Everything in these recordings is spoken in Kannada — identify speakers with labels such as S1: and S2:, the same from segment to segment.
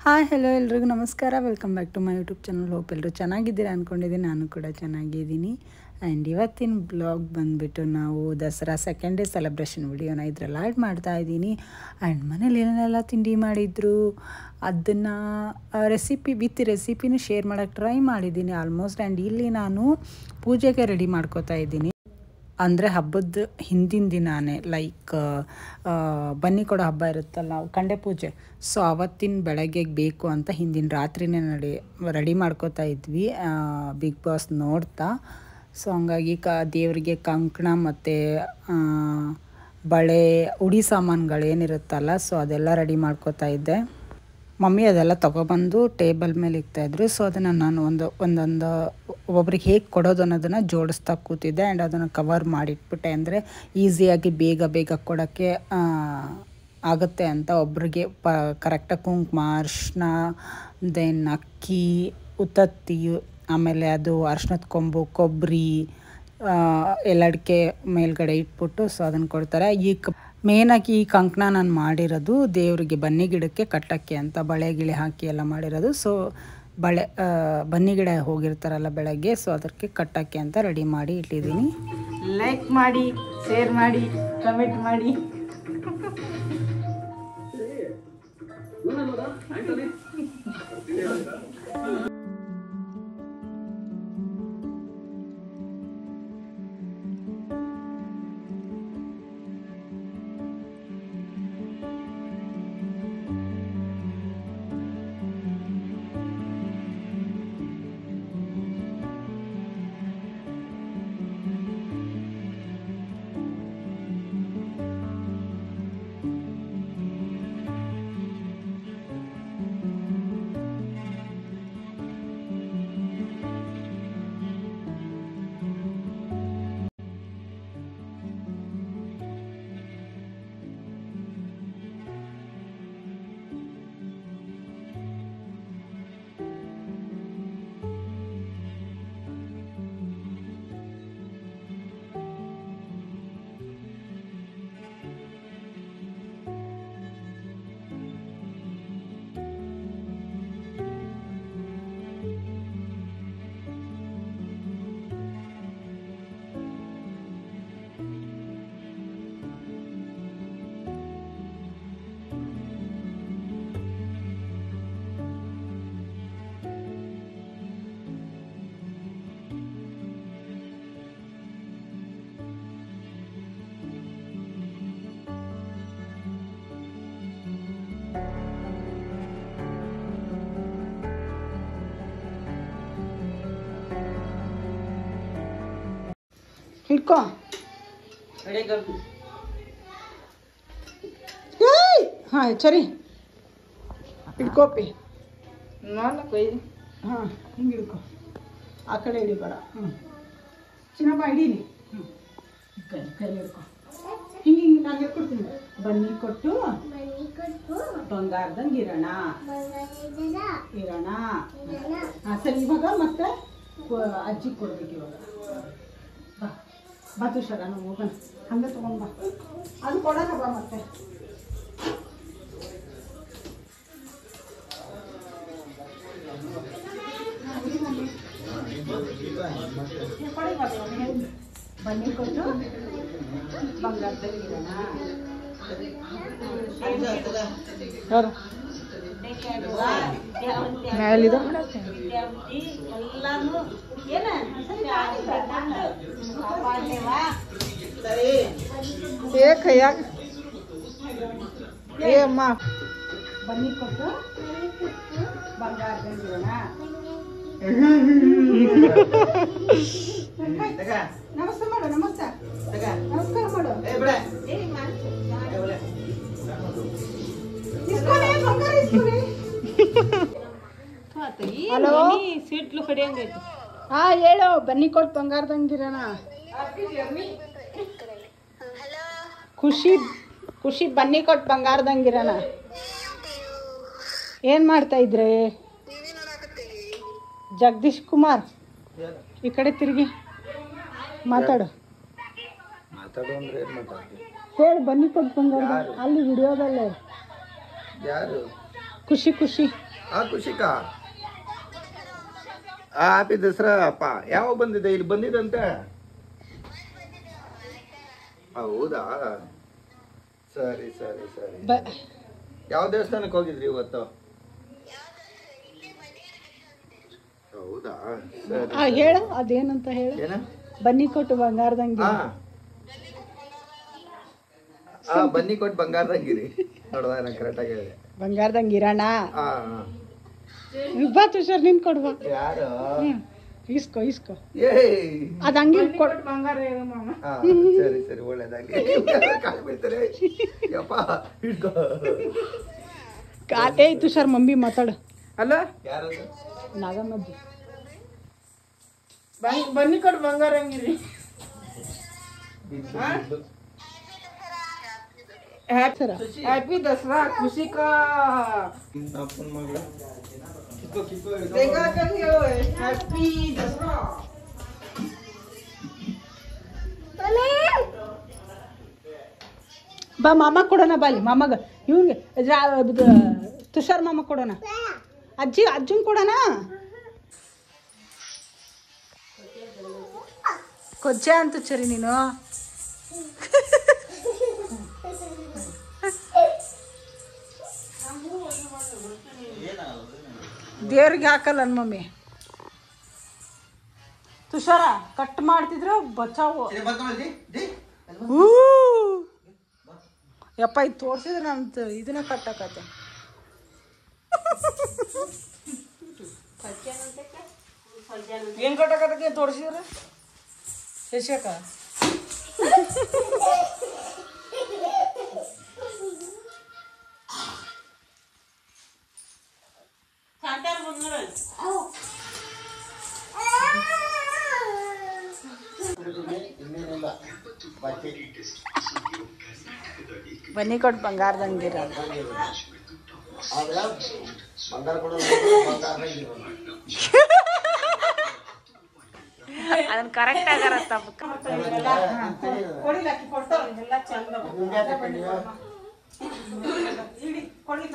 S1: ಹಾಯ್ ಹಲೋ ಎಲ್ರಿಗೂ ನಮಸ್ಕಾರ. Welcome back to my YouTube channel. Hope ಎಲ್ಲರೂ ಚೆನ್ನಾಗಿದ್ದೀರಾ ಅಂದ್ಕೊಂಡಿದ್ದೀನಿ. ನಾನು ಕೂಡ ಚೆನ್ನಾಗಿದ್ದೀನಿ. ಆ್ಯಂಡ್ ಇವತ್ತಿನ ಬ್ಲಾಗ್ ಬಂದುಬಿಟ್ಟು ನಾವು ದಸರಾ ಸೆಕೆಂಡ್ ಡೇ ಸೆಲೆಬ್ರೇಷನ್ ವಿಡಿಯೋನ ಇದರಲ್ಲಿ ಆ್ಯಡ್ ಮಾಡ್ತಾಯಿದ್ದೀನಿ. ಆ್ಯಂಡ್ ಮನೇಲಿ ಏನೇನೆಲ್ಲ ತಿಂಡಿ ಮಾಡಿದರು ಅದನ್ನು ರೆಸಿಪಿನೂ ಶೇರ್ ಮಾಡೋಕ್ಕೆ ಟ್ರೈ ಮಾಡಿದ್ದೀನಿ ಆಲ್ಮೋಸ್ಟ್. ಆ್ಯಂಡ್ ಇಲ್ಲಿ ನಾನು ಪೂಜೆಗೆ ರೆಡಿ ಮಾಡ್ಕೋತಾ ಇದ್ದೀನಿ. ಅಂದರೆ ಹಬ್ಬದ ಹಿಂದಿನ ದಿನಾನೇ ಲೈಕ್ ಬನ್ನಿ ಕೊಡೋ ಹಬ್ಬ ಇರುತ್ತಲ್ಲ, ಕಂಡೆ ಪೂಜೆ. ಸೊ ಆವತ್ತಿನ ಬೆಳಗ್ಗೆಗೆ ಬೇಕು ಅಂತ ಹಿಂದಿನ ರಾತ್ರಿನೇ ರೆಡಿ ಮಾಡ್ಕೋತಾ ಇದ್ವಿ ಬಿಗ್ ಬಾಸ್ ನೋಡ್ತಾ. ಸೊ ಹಂಗಾಗಿ ದೇವರಿಗೆ ಕಂಕಣ ಮತ್ತು ಬಳೆ ಉಡಿ ಸಾಮಾನುಗಳು ಏನಿರುತ್ತಲ್ಲ, ಸೊ ಅದೆಲ್ಲ ರೆಡಿ ಮಾಡ್ಕೋತಾ ಇದ್ದೆ. ಮಮ್ಮಿ ಅದೆಲ್ಲ ತೊಗೊಬಂದು ಟೇಬಲ್ ಮೇಲೆ ಇಕ್ತಾಯಿದ್ರು. ಸೊ ಅದನ್ನು ನಾನು ಒಂದೊಂದು ಒಬ್ಬೊಬ್ರಿಗೆ ಹೇಗೆ ಕೊಡೋದು ಅನ್ನೋದನ್ನು ಜೋಡಿಸ್ತಾ ಕೂತಿದ್ದೆ. ಆ್ಯಂಡ್ ಅದನ್ನು ಕವರ್ ಮಾಡಿಟ್ಬಿಟ್ಟೆ, ಅಂದರೆ ಈಸಿಯಾಗಿ ಬೇಗ ಕೊಡೋಕ್ಕೆ ಆಗುತ್ತೆ ಅಂತ. ಒಬ್ರಿಗೆ ಕರೆಕ್ಟಾಗಿ ಕುಂಕುಮ, ಅರಿಶಿನ, ದೆನ್ ಅಕ್ಕಿ, ಉತ್ತತ್ತಿ, ಆಮೇಲೆ ಅದು ಅರಿಶಿನದ ಕೊಂಬು, ಕೊಬ್ಬರಿ, ಎಲ್ಲಡಿಕೆ ಮೇಲ್ಗಡೆ ಇಟ್ಬಿಟ್ಟು ಸೊ ಅದನ್ನು ಕೊಡ್ತಾರೆ. ಮೇನಾಗಿ ಈ ಕಂಕಣ ನಾನು ಮಾಡಿರೋದು ದೇವರಿಗೆ ಬನ್ನಿ ಗಿಡಕ್ಕೆ ಕಟ್ಟಕ್ಕೆ ಅಂತ, ಬಳೆ ಗಿಳೆ ಹಾಕಿ ಎಲ್ಲ ಮಾಡಿರೋದು. ಸೊ ಬನ್ನಿ ಗಿಡ ಹೋಗಿರ್ತಾರಲ್ಲ ಬೆಳಗ್ಗೆ, ಸೊ ಅದಕ್ಕೆ ಕಟ್ಟಕ್ಕೆ ಅಂತ ರೆಡಿ ಮಾಡಿ ಇಟ್ಟಿದ್ದೀನಿ.
S2: ಲೈಕ್ ಮಾಡಿ, ಶೇರ್ ಮಾಡಿ, ಕಮೆಂಟ್ ಮಾಡಿ.
S1: ಹಿಡ್ಕೊ. ಹಾಂ ಸರಿ ಹಿಡ್ಕೋಪಿ. ಹಾಂ ಹಿಂಗೆ ಹಿಡ್ಕೊ, ಆ ಕಡೆ ಹಿಡಿಬೇಡ. ಚಿನ್ನಪ್ಪ ಹಿಡೀನಿ. ಕೈ ಹಿಡ್ಕೊ, ಹಿಂಗೆ ನಾನು ಹಿಡ್ಕೊಡ್ತೀನಿ. ಬನ್ನಿ ಕೊಟ್ಟು ಬಂಗಾರದಂಗೆ ಇರೋಣ. ಹಾಂ ಸರಿ, ಇವಾಗ ಮತ್ತೆ ಅಜ್ಜಿ ಕೊಡ್ಬೇಕು. ಇವಾಗ ಬಾ ತುಷಾರ, ನಾವು ಹೋಗೋಣ. ಹಂಗೆ ತೊಗೊಂಡು ಬಾ, ಅದು ಕೊಡೋಣ ಬಾ. ಮತ್ತೆ ಬನ್ನಿ ಕೊಟ್ಟು ಬಂಗಾರದಲ್ಲಿರೋಣ. ಯಾರು ಮೇಲಿದ ಏ ಕೈಯಾಗ ಏ ಅಮ್ಮ ಬನ್ನಿ ಕೊಟ್ಟು ಬಂಗಾರದಲ್ಲಿರೋಣ. ನಮಸ್ತೆ ಮಾಡು, ನಮಸ್ತೆ ನಮಸ್ಕಾರ ಮಾಡು. ಹಲೋ,
S2: ಸೀಟ್ಲು ಕಡಿಯಂಗೈತಿ.
S1: ಹಾಂ ಹೇಳು. ಬನ್ನಿ ಕೊಟ್ಟು ಬಂಗಾರದಂಗಿರೋಣ. ಖುಷಿ ಬನ್ನಿ ಕೊಟ್ಟು ಬಂಗಾರದಂಗಿರೋಣ. ಏನು ಮಾಡ್ತಾ ಇದ್ರೆ? ಜಗದೀಶ್ ಕುಮಾರ್, ಈ ಕಡೆ ತಿರುಗಿ ಮಾತಾಡು. ಹೇಳು, ಬನ್ನಿ ಕೊಟ್ಟು ಬಂಗಾರ ಅಲ್ಲಿ ವಿಡಿಯೋದಲ್ಲೇ.
S3: ಯಾರು?
S1: ಖುಷಿ
S3: ಖುಷಿಕಾ ಹ್ಯಾಪಿ ದಸರಾ ಅಪ್ಪ. ಯಾವಾಗ ಬಂದಿದೆ? ಇಲ್ಲಿ ಬಂದಿದಂತೆ. ಹೌದಾ, ಸರಿ ಸರಿ ಸರಿ. ಯಾವ ದೇವಸ್ಥಾನಕ್ಕೆ ಹೋಗಿದ್ರಿ ಇವತ್ತು? ಹೌದಾ,
S1: ಹೇಳು ಅದೇನಂತ ಹೇಳು.
S3: ಏನ?
S1: ಬನ್ನಿ ಕೊಟ್ಟು ಬಂಗಾರದಂಗೆ.
S3: ಬನ್ನಿ ಕೊಟ್ಟು ಬಂಗಾರದಂಗಿರಿ. ನೋಡುವ ನಾನು ಕರೆಕ್ಟಾಗಿ ಹೇಳಿದೆ.
S1: ಬಂಗಾರದಂಗಿರೋಣ. ಬಾ ತುಷಾರ್ ನಿನ್ ಕೊಡುವ.
S3: ಯಾರು?
S1: ಇಸ್ಕೋ ಇಸ್ಕೋ.
S2: ಅದು ಹಂಗೆ ಕೊಟ್ಟು ಬಂಗಾರ
S3: ಸರಿ ಸರಿ, ಒಳ್ಳೇದಾಗ್ಲಿ. ಕಾಲು ಬೀಳ್ತಾರೆ ಯಪ್ಪ, ಹಿಡ್ಕೋ.
S1: ಕಾಲೇ ತುಷಾರ್ ಮಮ್ಮಿ ಮಾತಾಡು.
S2: ಅಲ್ಲ
S3: ಯಾರು?
S1: ನಾಗಮ್ಮಜ್ಜಿ.
S2: ಬನ್ನಿ ಕೊಟ್ಟು ಬಂಗಾರ ಹಂಗಿರಿ. ಹ್ಯಾಪಿ ದಸರಾ ಖುಷಿಕಾ.
S3: ಅಪ್ಪನ ಮಗಳ
S2: ಹ್ಯಾಪಿ ದಸರಾ.
S1: ಬಾ ಮಾಮ ಕೊಡೋಣ, ಬಾಲಿ ಮಾಮಗ ಇವ್ಗೆ ತುಷಾರ್ ಮಾಮ ಕೊಡೋಣ. ಅಜ್ಜನ್ ಕೊಡೋಣ. ಕೊಜ್ಜ ಅಂತ ಚರಿ ನೀನು. ದೇವ್ರಿಗೆ ಹಾಕಲ್ಲ ನನ್ನ ಮಮ್ಮಿ. ತುಷಾರ ಕಟ್ ಮಾಡ್ತಿದ್ರು ಬಚಾವು. ಯಪ್ಪ ಇದು ತೋರ್ಸಿದ್ರೆ ನಾನು ಇದನ್ನ ಕಟ್ಟಕತ್ತೆ.
S2: ಏನ್ ಕಟ್ಟಕತ್ತಕ್ಕೆ ತೋರಿಸಿದ್ರೆ ಶಶಕ
S1: ಬನ್ನಿ ಕೊಟ್ಟು ಬಂಗಾರದಂಗಿರ. ಅದನ್ನ ಕರೆಕ್ಟ್ ಆಗಾರತ್ತ.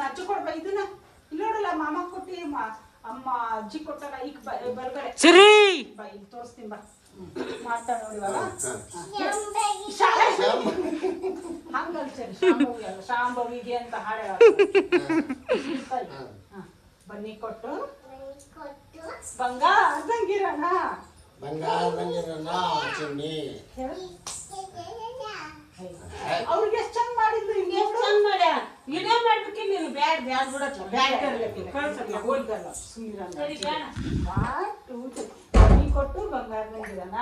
S1: ಅಜ್ಜಿ ಕೊಡ್ಬ ಇದನ್ನ ನೋಡಲ್ಲ. ಮಾಮ ಕೊಟ್ಟಿ ಅಮ್ಮ ಅಜ್ಜಿ ಕೊಟ್ಟಾಗ ಈಗ ಬಲ್ಗಡೆ ಸರಿ ತೋರಿಸ್ತೀನಿ ಬಾ. ಮಾಡ್ತಾ ನೋಡಿವಾಗ ಹಂಗಲ್ ಸರಿ. ಶಾಂಭವಿಗೆ ಅಂತ ಹಾಡೆ. ಬನ್ನಿ ಕೊಟ್ಟು ಬಂಗಾರದಂಗಿರೋಣ. ಅವ್ರಿಗೆ ಎಷ್ಟು ಚಂದ ಮಾಡಿದ್ರು. ಎಷ್ಟು ಚಂದ ಮಾಡ್ಯ. ಇದೇ ಮಾಡ್ಬೇಕಿ ನೀನು. ಬ್ಯಾಡ್ ಬ್ಯಾಡ್ ಬಿಡತ್ತ. ಬ್ಯಾಡ್ ಹೋಲ್ಗಲ್ಲ ಸುಮ್ಮನೆ. ಬನ್ನಿ ಕೊಟ್ಟು ಬಂಗಾರದಂಗಿರೋಣ.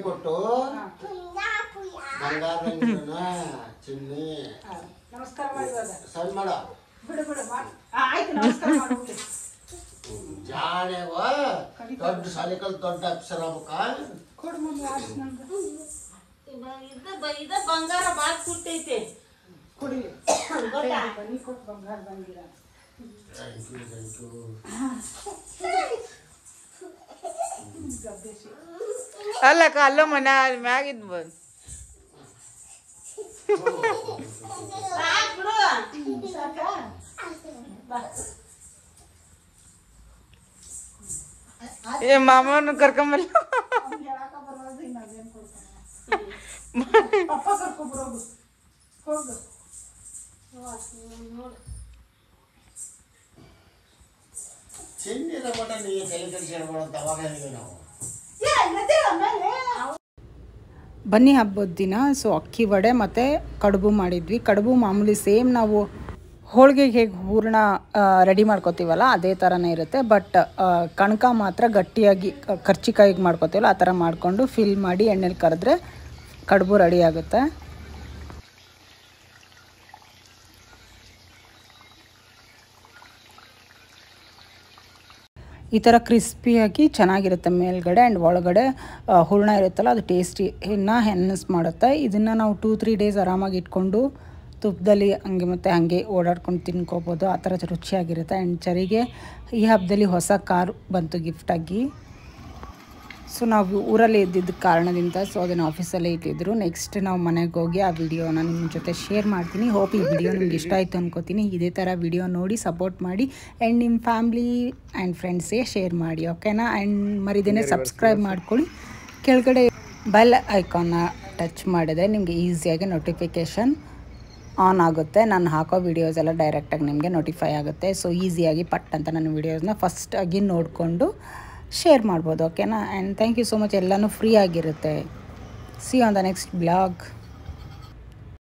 S3: ಕೊಟ್ಟು ಚಿನ್ನಿ
S1: ನಮಸ್ಕಾರ ಮಾಡಿವಾಗ
S3: ಸರಿ ಮಾಡ.
S1: ಬಿಡು ಬಿಡು ಆಯ್ತು. ನಮಸ್ಕಾರ ಮಾಡು.
S3: ಜಾಣೆವ ದೊಡ್ಡ ಶಾಲೆ ಕಲ್ ದೊಡ್ಡ ಅಕ್ಷರ
S1: ಕೊಡು ಮಮ್ಮಿ ಆಡ್ಸ್ ನಂಗೆ.
S2: ಇದ ಬಂಗಾರ ಬಾಳ್ ಕುಟ್ಟೈತೆ.
S1: ಕೊಡಿ. ಬನ್ನಿ ಕೊಟ್ಟು ಬಂಗಾರದಂಗಿರ.
S2: ಅಲ್ಲಕ್ಕ ಅಲ್ಲ ಮನೆ ಮ್ಯಾಗಿದ್ ಬಂದು ಏ ಮಾಮನ ಕರ್ಕೊಂಬಲ್ಲ.
S1: ಪಪ್ಪ ಕರ್ಕೊಂಬರೋದು ಹೋಗು.
S3: ಚಿನ್ನಿದ ಮಟ ನೀ ತಲೆ ಕೆಡಿಸ್ಕೊಂಡು ಅವಾಗ ನಾವು
S1: ಬನ್ನಿ ಹಬ್ಬದ ದಿನ ಅಕ್ಕಿ ವಡೆ ಮತ್ತು ಕಡುಬು ಮಾಡಿದ್ವಿ. ಕಡುಬು ಮಾಮೂಲಿ ಸೇಮ್ ನಾವು ಹೋಳಿಗೆಗೆ ಹೇಗೆ ಹೂರಣ ರೆಡಿ ಮಾಡ್ಕೋತೀವಲ್ಲ ಅದೇ ಥರನೇ ಇರುತ್ತೆ. ಬಟ್ ಕಣಕ ಮಾತ್ರ ಗಟ್ಟಿಯಾಗಿ ಕರ್ಚಿಕಾಯಿಗೆ ಮಾಡ್ಕೋತೀವಲ್ಲ ಆ ಥರ ಮಾಡಿಕೊಂಡು ಫಿಲ್ ಮಾಡಿ ಎಣ್ಣೆಲಿ ಕರೆದ್ರೆ ಕಡುಬು ರೆಡಿ ಆಗುತ್ತೆ. ಈ ಥರ ಕ್ರಿಸ್ಪಿಯಾಗಿ ಚೆನ್ನಾಗಿರುತ್ತೆ ಮೇಲ್ಗಡೆ. ಆ್ಯಂಡ್ ಒಳಗಡೆ ಹೂರಣ ಇರುತ್ತಲ್ಲ ಅದು ಟೇಸ್ಟಿ ಇನ್ನೂ ಹೆನ್ನಸ್ ಮಾಡುತ್ತೆ. ಇದನ್ನು ನಾವು 2-3 ಡೇಸ್ ಆರಾಮಾಗಿ ಇಟ್ಕೊಂಡು ತುಪ್ಪದಲ್ಲಿ ಹಂಗೆ ಮತ್ತು ಹಾಗೆ ಓಡಾಡ್ಕೊಂಡು ತಿನ್ಕೋಬೋದು. ಆ ಥರ ರುಚಿಯಾಗಿರುತ್ತೆ. ಆ್ಯಂಡ್ ಚರಿಗೆ ಈ ಹಬ್ಬದಲ್ಲಿ ಹೊಸ ಕಾರು ಬಂತು ಗಿಫ್ಟಾಗಿ. ಸೊ ನಾವು ಊರಲ್ಲಿ ಇದ್ದಿದ್ದ ಕಾರಣದಿಂದ ಸೊ ಅದನ್ನು ಆಫೀಸಲ್ಲೇ ಇಟ್ಟಿದ್ರು. ನೆಕ್ಸ್ಟ್ ನಾವು ಮನೆಗೆ ಹೋಗಿ ಆ ವಿಡಿಯೋನ ನಿಮ್ಮ ಜೊತೆ ಶೇರ್ ಮಾಡ್ತೀನಿ. ಹೋಪ್ ಈ ವಿಡಿಯೋ ನಿಮ್ಗೆ ಇಷ್ಟ ಆಯಿತು ಅನ್ಕೋತೀನಿ. ಇದೇ ಥರ ವಿಡಿಯೋ ನೋಡಿ ಸಪೋರ್ಟ್ ಮಾಡಿ ಆ್ಯಂಡ್ ನಿಮ್ಮ ಫ್ಯಾಮ್ಲಿ ಆ್ಯಂಡ್ ಫ್ರೆಂಡ್ಸ್ಗೆ ಶೇರ್ ಮಾಡಿ, ಓಕೆನಾ? ಆ್ಯಂಡ್ ಮರಿದೇನೆ ಸಬ್ಸ್ಕ್ರೈಬ್ ಮಾಡ್ಕೊಳ್ಳಿ. ಕೆಳಗಡೆ ಬೆಲ್ ಐಕಾನ್ನ ಟಚ್ ಮಾಡಿದ್ರೆ ನಿಮಗೆ ಈಸಿಯಾಗಿ ನೋಟಿಫಿಕೇಷನ್ ಆನ್ ಆಗುತ್ತೆ. ನಾನು ಹಾಕೋ ವೀಡಿಯೋಸ್ ಎಲ್ಲ ಡೈರೆಕ್ಟಾಗಿ ನಿಮಗೆ ನೋಟಿಫೈ ಆಗುತ್ತೆ. ಸೊ ಈಸಿಯಾಗಿ ಪಟ್ ಅಂತ ನನ್ನ ವೀಡಿಯೋಸ್ನ ಫಸ್ಟಾಗಿ ನೋಡಿಕೊಂಡು ಶೇರ್ ಮಾಡ್ಬೋದು, ಓಕೆನಾ? And thank you so much. ಎಲ್ಲನೂ ಫ್ರೀ ಆಗಿರುತ್ತೆ. See on the next blog.